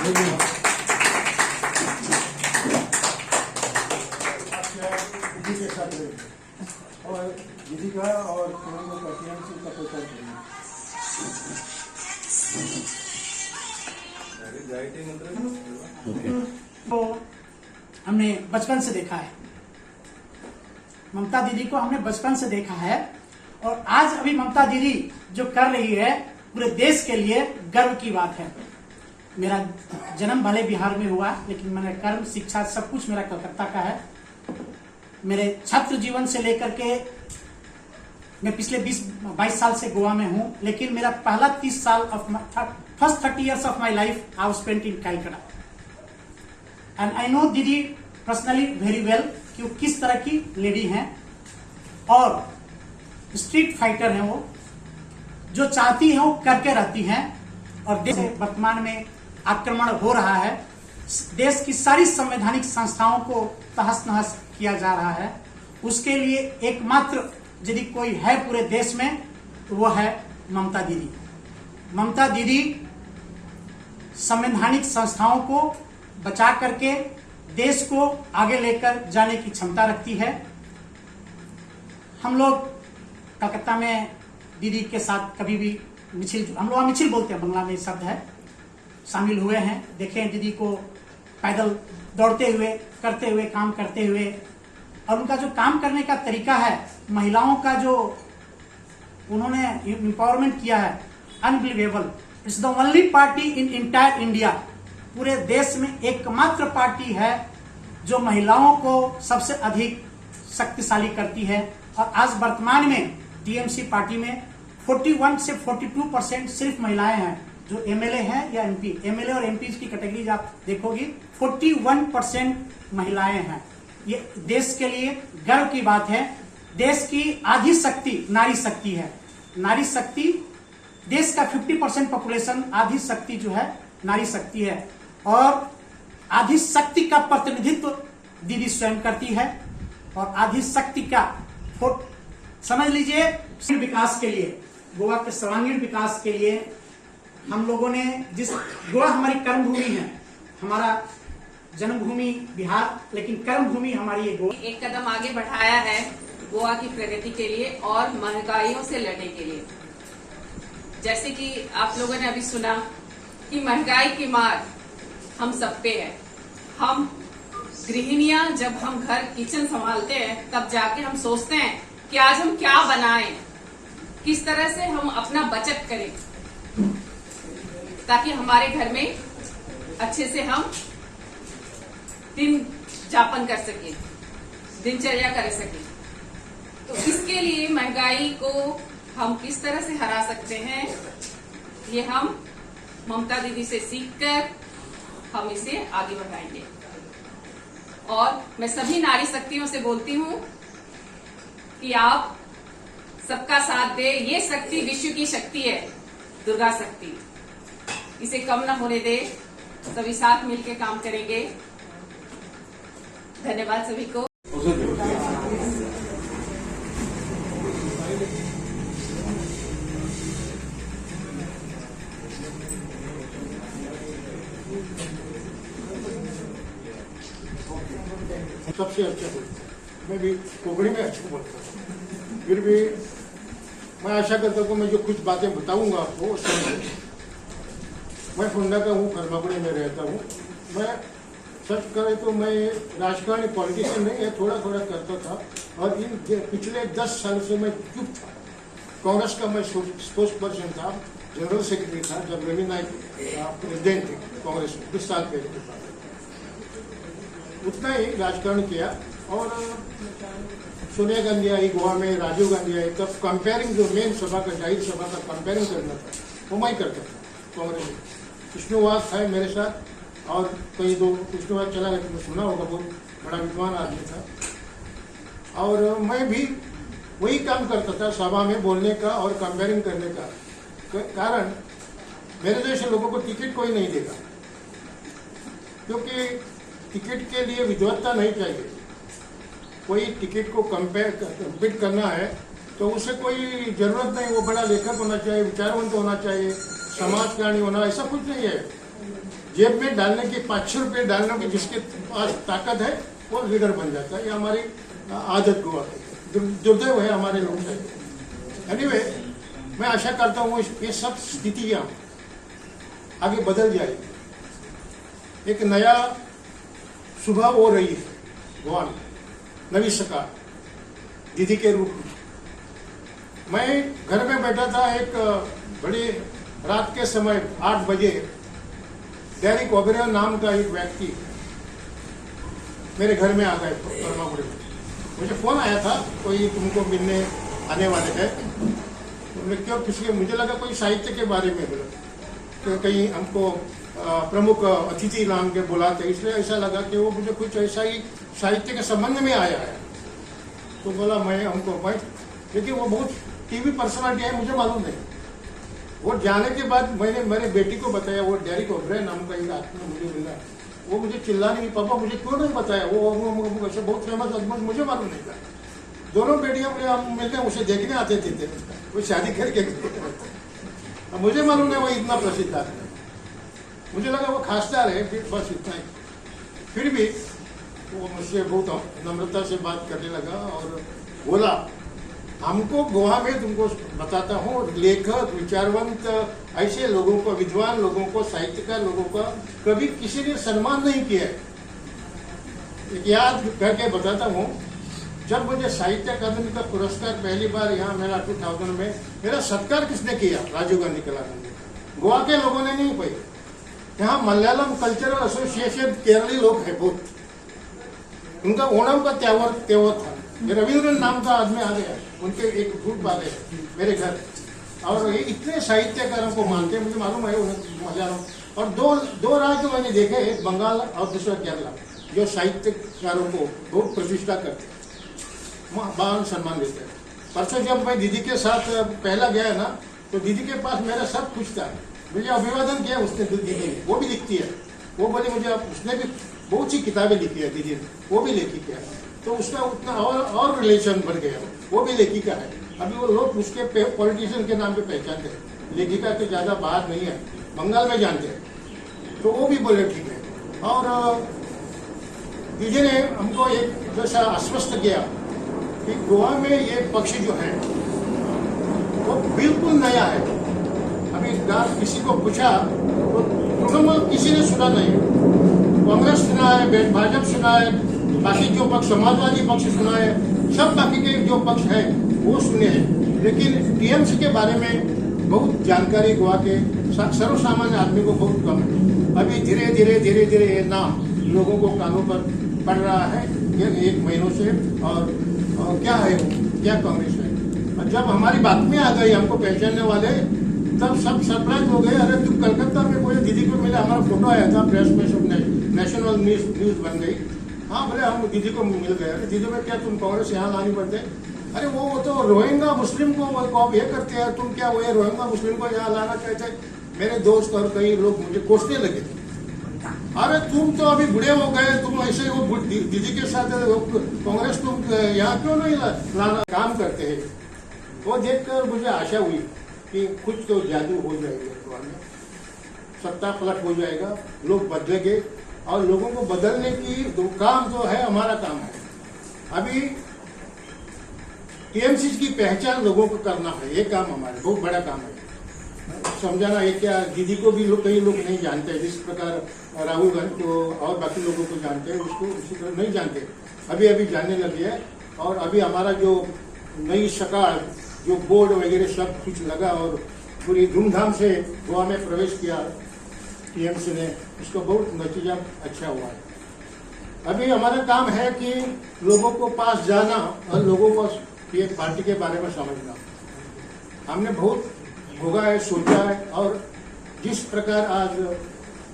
दीदी के साथ और दीदी का और टीएमसी का प्रचार करेंगे। तो हमने बचपन से देखा है, ममता दीदी को हमने बचपन से देखा है और आज अभी ममता दीदी जो कर रही है पूरे देश के लिए गर्व की बात है। मेरा जन्म भले बिहार में हुआ लेकिन मेरा कर्म शिक्षा सब कुछ मेरा कलकत्ता का है। मेरे छात्र जीवन से लेकर के मैं पिछले 20-22 साल से गोवा में हूं, लेकिन मेरा पहला 30 साल first 30 years of my life I spent in Calcutta and I know दीदी पर्सनली वेरी वेल कि वो किस तरह की लेडी हैं और स्ट्रीट फाइटर हैं। वो जो चाहती हैं वो करके रहती हैं और देश में वर्तमान में आक्रमण हो रहा है, देश की सारी संवैधानिक संस्थाओं को तहस नहस किया जा रहा है। उसके लिए एकमात्र यदि कोई है पूरे देश में तो वो है ममता दीदी। ममता दीदी संवैधानिक संस्थाओं को बचा करके देश को आगे लेकर जाने की क्षमता रखती है। हम लोग कलकत्ता में दीदी के साथ कभी भी हम लोग मिचिल बोलते हैं, बंगला में शब्द है, शामिल हुए हैं, देखे हैं दीदी को पैदल दौड़ते हुए, करते हुए, काम करते हुए। और उनका जो काम करने का तरीका है, महिलाओं का जो उन्होंने एम्पावरमेंट किया है, unbelievable. It's the only party in entire India, पूरे देश में एकमात्र पार्टी है जो महिलाओं को सबसे अधिक शक्तिशाली करती है। और आज वर्तमान में टीएमसी पार्टी में 41 से 42% सिर्फ महिलाएं हैं जो एमएलए हैं या एमपी। एमएलए और एमपी की कैटेगरी आप देखोगी 41% महिलाएं हैं। ये देश के लिए गर्व की बात है। देश की आधी शक्ति नारी शक्ति है। नारी शक्ति, देश का 50% पॉपुलेशन, आधी शक्ति जो है नारी शक्ति है और आधी शक्ति का प्रतिनिधित्व दीदी स्वयं करती है। और आधी शक्ति का समझ लीजिए विकास के लिए, गोवा के सर्वांगीण विकास के लिए हम लोगों ने जिस गोवा हमारी कर्मभूमि है, हमारा जन्मभूमि बिहार लेकिन कर्मभूमि हमारी ये गोवा। एक कदम आगे बढ़ाया है गोवा की प्रगति के लिए और महंगाइयों से लड़ने के लिए। जैसे कि आप लोगों ने अभी सुना कि महंगाई की मार हम सब पे है। हम गृहिणियां जब हम घर किचन संभालते हैं तब जाके हम सोचते हैं कि आज हम क्या बनाएं, किस तरह से हम अपना बचत करें ताकि हमारे घर में अच्छे से हम दिन जापन कर सके, दिनचर्या कर सके। तो इसके लिए महंगाई को हम किस तरह से हरा सकते हैं, ये हम ममता दीदी से सीखकर हम इसे आगे बढ़ाएंगे। और मैं सभी नारी शक्तियों से बोलती हूँ कि आप सबका साथ दे। ये शक्ति विश्व की शक्ति है, दुर्गा शक्ति, इसे कम न होने दे। सभी साथ मिलकर काम करेंगे। धन्यवाद सभी को। सबसे अच्छा मैं भी कोकड़ी में अच्छा बोलता हूँ, फिर भी मैं आशा करता हूँ मैं जो कुछ बातें बताऊंगा आपको समझें। मैं फुंडा का हूँ, खरमापुड़ी में रहता हूँ। मैं सच करे तो मैं राजकारणी पॉलिटिशियन नहीं है, थोड़ा थोड़ा करता था और इन पिछले 10 साल से मैं चुप था। कांग्रेस का मैं स्पोक्स पर्सन था, जनरल सेक्रेटरी था जब रवि नायक प्रेसिडेंट थे कांग्रेस में 20 साल पहले। उतना ही राजकारण किया और सोनिया गांधी आई गोवा में, राजीव गांधी आई, तब कंपेयरिंग जो मेन सभा का जाहिर सभा का कंपेयरिंग करना था वो मैं करता था कांग्रेस में। विष्णुवाद था मेरे साथ और कई दो विष्णुवाद चला गया, तो सुना होगा, बहुत बड़ा विद्वान आदमी था। और मैं भी वही काम करता था सभा में बोलने का और कंपेयरिंग करने का। कारण मेरे जैसे लोगों को टिकट कोई नहीं देगा, क्योंकि टिकट के लिए विद्वत्ता नहीं चाहिए। कोई टिकट को कम्पीट करना है तो उसे कोई जरूरत नहीं, वो बड़ा लेखक होना चाहिए, विचारवंत होना चाहिए, समाजकारणी होना, ऐसा कुछ नहीं है। जेब में डालने के 500 रुपये डालने की जिसके पास ताकत है वो लीडर बन जाता है। ये हमारी आदत गोवा की दुर्दैव है हमारे लोग से। एनीवे, मैं आशा करता हूँ ये सब स्थितियाँ आगे बदल जाएगी। एक नया सुबह हो रही है गोवा में, नवी सरकार दीदी के रूप में। मैं घर में बैठा था, एक बड़ी रात के समय 8 बजे डेरिक ओबेरॉय नाम का एक व्यक्ति मेरे घर में आ गए परमापुरी में। मुझे फोन आया था कोई तुमको मिलने आने वाले हैं। तुमने क्यों, किसी, मुझे लगा कोई साहित्य के बारे में बोला, तो कहीं हमको प्रमुख अतिथि नाम के बुलाते, इसलिए ऐसा लगा कि वो मुझे कुछ ऐसा ही साहित्य के संबंध में आया है। तो बोला मैं लेकिन वो बहुत टीवी पर्सनालिटी है, मुझे मालूम नहीं। वो जाने के बाद मैंने मेरे बेटी को बताया, वो डेरिक ओबेरॉय नाम का एक आदमी मुझे मिला। वो मुझे चिल्ला नहीं, पापा मुझे क्यों नहीं बताया, वो ऐसे बहुत फेमस आदमी, मुझे मालूम नहीं था। दोनों बेटियां हम मिलते उसे देखने आते थे, वो शादी करके मुझे मालूम नहीं वो इतना प्रसिद्ध आदमी। मुझे लगा वो खासदार है, फिर बस इतना ही। फिर भी वो मुझसे बहुत नम्रता से बात करने लगा और बोला, हमको गोवा में तुमको बताता हूँ, लेखक विचारवंत ऐसे लोगों को, विद्वान लोगों को, साहित्यकार लोगों का कभी किसी ने सम्मान नहीं किया है। याद करके बताता हूँ, जब मुझे साहित्य अकादमी का पुरस्कार पहली बार यहाँ मेरा 2000 में मेरा सत्कार किसने किया, राजीव गांधी कलाकांड ने। गोवा के लोगों ने नहीं पाई। यहाँ मलयालम कल्चरल एसोसिएशन केरली लोग हैं बहुत, उनका ओणम का त्योहार था। रविंद्रन नाम का आदमी आ गया, उनके एक ग्रुप आ गए मेरे घर, और ये इतने साहित्यकारों को मानते हैं, मुझे मालूम है मलयालम। और दो राज्य मैंने देखे, एक बंगाल और दूसरा केरला, जो साहित्यकारों को बहुत प्रतिष्ठा करते हैं, महान सम्मान देते हैं। परसों जब मैं दीदी के साथ पहला गया ना, तो दीदी के पास मेरा सब कुछ था। मुझे अभिवादन किया उसने, दीदी ने, वो भी लिखती है। वो बोले मुझे, उसने भी बहुत सी किताबें लिखी है दीदी ने, वो भी लेखिका है, तो उसका उतना और रिलेशन बन गया। वो भी लेखिका है। अभी वो लोग उसके पॉलिटिशियन के नाम पे पहचानते हैं, लेखिका के ज्यादा बाहर नहीं है, बंगाल में जानते हैं। तो वो भी बोले ठीक है। और दीदी ने हमको एक जैसा आश्वस्त किया कि गोवा में ये पक्ष जो है वो बिल्कुल नया है। अभी किसी को पूछा तो तृणमूल किसी ने सुना नहीं, कांग्रेस सुना है, भाजपा सुना है, बाकी जो पक्ष, समाजवादी पक्ष सुना है, सब बाकी के जो पक्ष है वो सुने हैं, लेकिन टीएमसी के बारे में बहुत जानकारी गोवा के सर्वसामान्य आदमी को बहुत कम है। अभी धीरे धीरे ये नाम लोगों को कानों पर पड़ रहा है एक महीनों से। और क्या है, क्या कांग्रेस है। और जब हमारी बातमी आ गई, हमको पहचानने वाले, तब सब सरप्राइज हो गए। अरे तुम कलकत्ता में कोई दीदी को मिला, हमारा फोटो आया था प्रेस में, सब नेशनल न्यूज बन गई। हाँ बोले हम दीदी को मिल गए। अरे दीदी में क्या तुम कांग्रेस यहाँ लानी पड़ते? अरे वो तो रोहिंगा मुस्लिम को ये करते हैं, तुम क्या वो रोहिंगा मुस्लिम को यहाँ लाना चाहते? मेरे दोस्त और कई लोग मुझे कोसने लगे। अरे तुम तो अभी बुढ़े हो गए, तुम ऐसे वो दीदी के साथ कांग्रेस तुम यहाँ क्यों नहीं लाना काम करते हैं? वो देखकर मुझे आशा हुई कि कुछ तो जादू हो जाएगा, सत्ता पलट हो जाएगा, लोग बदलेंगे। और लोगों को बदलने की काम जो है हमारा काम है। अभी टीएमसी की पहचान लोगों को करना है, ये काम हमारा बहुत बड़ा काम है। समझाना है क्या, दीदी को भी कई लोग नहीं जानते, जिस प्रकार राहुल गांधी को और बाकी लोगों को जानते हैं, उसको उसी तरह नहीं जानते। अभी जानने लगे हैं। और अभी हमारा जो नई सरकार, जो बोर्ड वगैरह सब कुछ लगा और पूरी धूमधाम से गोवा में प्रवेश किया टीएमसी ने, उसका बहुत नतीजा अच्छा हुआ है। अभी हमारा काम है कि लोगों को पास जाना और लोगों को ये पार्टी के बारे में समझना। हमने बहुत भोगा है, सोचा है। और जिस प्रकार आज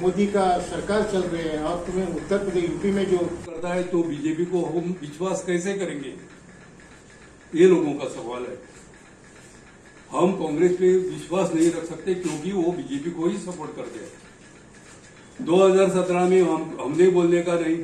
मोदी का सरकार चल रही है और तुम्हें उत्तर प्रदेश यूपी में जो करता है, तो बीजेपी को हम विश्वास कैसे करेंगे, ये लोगों का सवाल है। हम कांग्रेस पे विश्वास नहीं रख सकते क्योंकि वो बीजेपी को ही सपोर्ट करते हैं। 2017 में हमने बोलने का नहीं,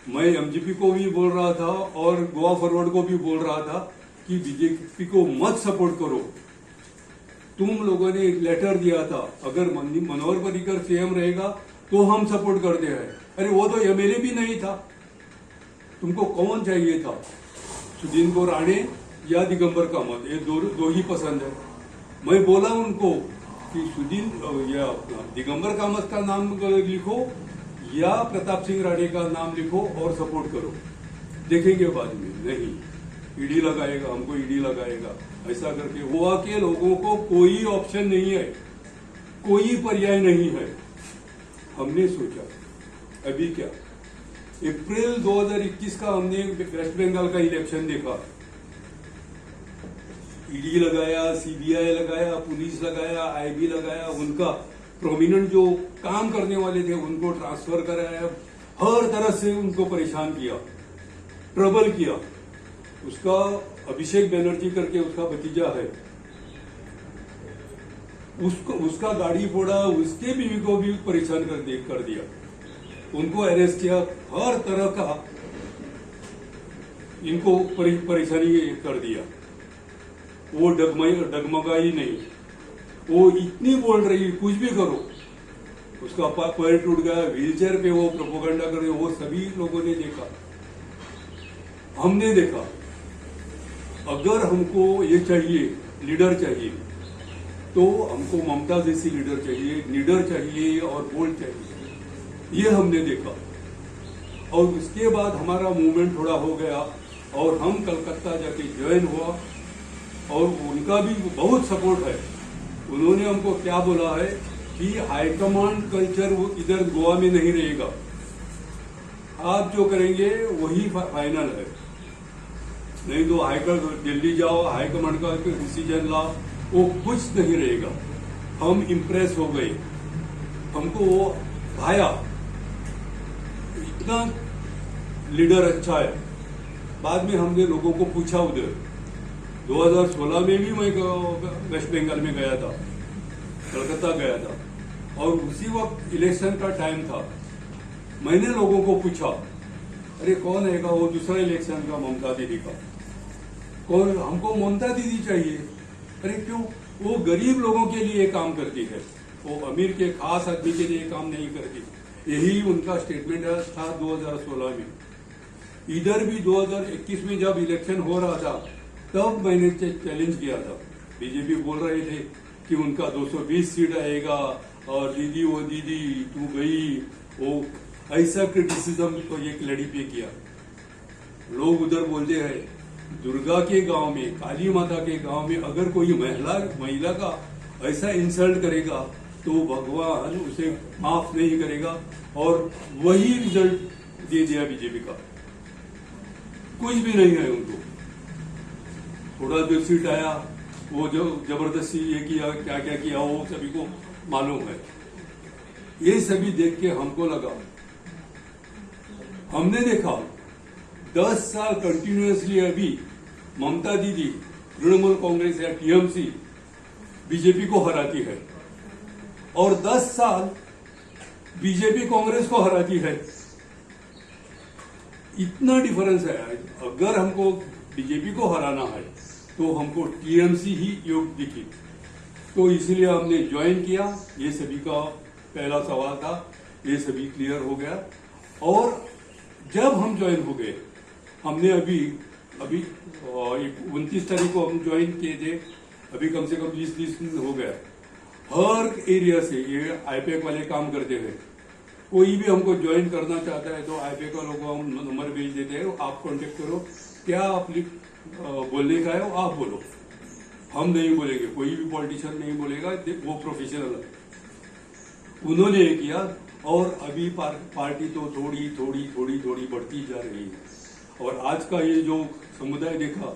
मैं एमजीपी को भी बोल रहा था और गोवा फॉरवर्ड को भी बोल रहा था कि बीजेपी को मत सपोर्ट करो। तुम लोगों ने एक लेटर दिया था, अगर मनोहर पर्रिकर सीएम रहेगा तो हम सपोर्ट करते हैं। अरे वो तो एमएलए भी नहीं था, तुमको कौन चाहिए था? सुदीन राणे या दिगंबर कामत, ये दो ही पसंद है। मैं बोला उनको कि सुदीन या दिगंबर कामत का नाम लिखो या प्रताप सिंह राणे का नाम लिखो और सपोर्ट करो, देखेंगे बाद में। नहीं, ईडी लगाएगा, हमको ईडी लगाएगा, ऐसा करके हुआ कि लोगों को कोई ऑप्शन नहीं है, कोई पर्याय नहीं है। हमने सोचा अभी क्या, अप्रैल 2021 का हमने वेस्ट बंगाल का इलेक्शन देखा, ईडी लगाया, सीबीआई लगाया, पुलिस लगाया, आईबी लगाया, उनका प्रोमिनेंट जो काम करने वाले थे उनको ट्रांसफर कराया, हर तरह से उनको परेशान किया, ट्रबल किया। उसका अभिषेक बनर्जी करके उसका भतीजा है, उसका गाड़ी फोड़ा, उसके बीवी को भी परेशान कर दिया, उनको अरेस्ट किया, हर तरह का इनको परेशानी कर दिया। वो डगमगाई नहीं, वो इतनी बोल रही कुछ भी करो, उसका पैर टूट गया, व्हीलचेयर पे वो प्रोपोगंडा कर रहे, वो सभी लोगों ने देखा, हमने देखा। अगर हमको ये चाहिए, लीडर चाहिए, तो हमको ममता जैसी लीडर चाहिए, लीडर चाहिए और बोल्ड चाहिए, ये हमने देखा। और उसके बाद हमारा मूवमेंट थोड़ा हो गया और हम कलकत्ता जाके ज्वाइन हुआ, और उनका भी बहुत सपोर्ट है। उन्होंने हमको क्या बोला है कि हाईकमांड कल्चर वो इधर गोवा में नहीं रहेगा, आप जो करेंगे वही फाइनल है, नहीं तो हाईकमांड दिल्ली जाओ, हाईकमांड का डिसीजन लाओ, वो कुछ नहीं रहेगा। हम इम्प्रेस हो गए, हमको वो भाया, इतना लीडर अच्छा है। बाद में हमने लोगों को पूछा, उधर 2016 में भी मैं वेस्ट बंगाल में गया था, कलकत्ता गया था, और उसी वक्त इलेक्शन का टाइम था। मैंने लोगों को पूछा, अरे कौन है वो दूसरा इलेक्शन का ममता दीदी का, कौन? हमको ममता दीदी चाहिए। अरे क्यों? वो गरीब लोगों के लिए काम करती है, वो अमीर के खास आदमी के लिए काम नहीं करती। यही उनका स्टेटमेंट था 2016 में। इधर भी 2021 में जब इलेक्शन हो रहा था, तब मैंने चैलेंज किया था। बीजेपी बोल रहे थे कि उनका 220 सीट आएगा, और दीदी वो दीदी तू गई, वो ऐसा क्रिटिसिज्म तो एक लड़ी पे किया। लोग उधर बोलते हैं, दुर्गा के गांव में, काली माता के गांव में अगर कोई महिला का ऐसा इंसल्ट करेगा तो भगवान उसे माफ नहीं करेगा, और वही रिजल्ट दे दिया बीजेपी का। कुछ भी नहीं है उनको, थोड़ा जो सीट आया वो जो जबरदस्ती ये किया, क्या क्या किया वो सभी को मालूम है। ये सभी देख के हमको लगा, हमने देखा 10 साल कंटिन्यूअसली अभी ममता दीदी तृणमूल कांग्रेस या टीएमसी बीजेपी को हराती है, और 10 साल बीजेपी कांग्रेस को हराती है। इतना डिफरेंस है। अगर हमको बीजेपी को हराना है तो हमको टीएमसी ही योग्य दिखी, तो इसलिए हमने ज्वाइन किया। ये सभी का पहला सवाल था, ये सभी क्लियर हो गया। और जब हम ज्वाइन हो गए, हमने अभी 29 तारीख को हम ज्वाइन किए थे, अभी कम से कम 20 दिन हो गया। हर एरिया से ये आईपीएक वाले काम करते हैं, कोई भी हमको ज्वाइन करना चाहता है तो आईपीएक का लोगों को हम नंबर भेज देते हैं, आप कांटेक्ट करो, क्या आप बोलने का है वो आप बोलो, हम नहीं बोलेंगे, कोई भी पॉलिटिशियन नहीं बोलेगा, वो प्रोफेशनल है। उन्होंने ये किया, और अभी पार्टी तो थोड़ी थोड़ी थोड़ी थोड़ी बढ़ती जा रही है। और आज का ये जो समुदाय देखा,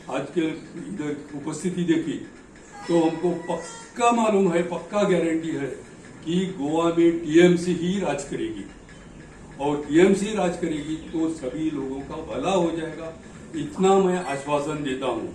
आज के इधर उपस्थिति देखी, तो हमको पक्का मालूम है, पक्का गारंटी है कि गोवा में टीएमसी ही राज करेगी, और टीएमसी राज करेगी तो सभी लोगों का भला हो जाएगा, इतना मैं आश्वासन देता हूं।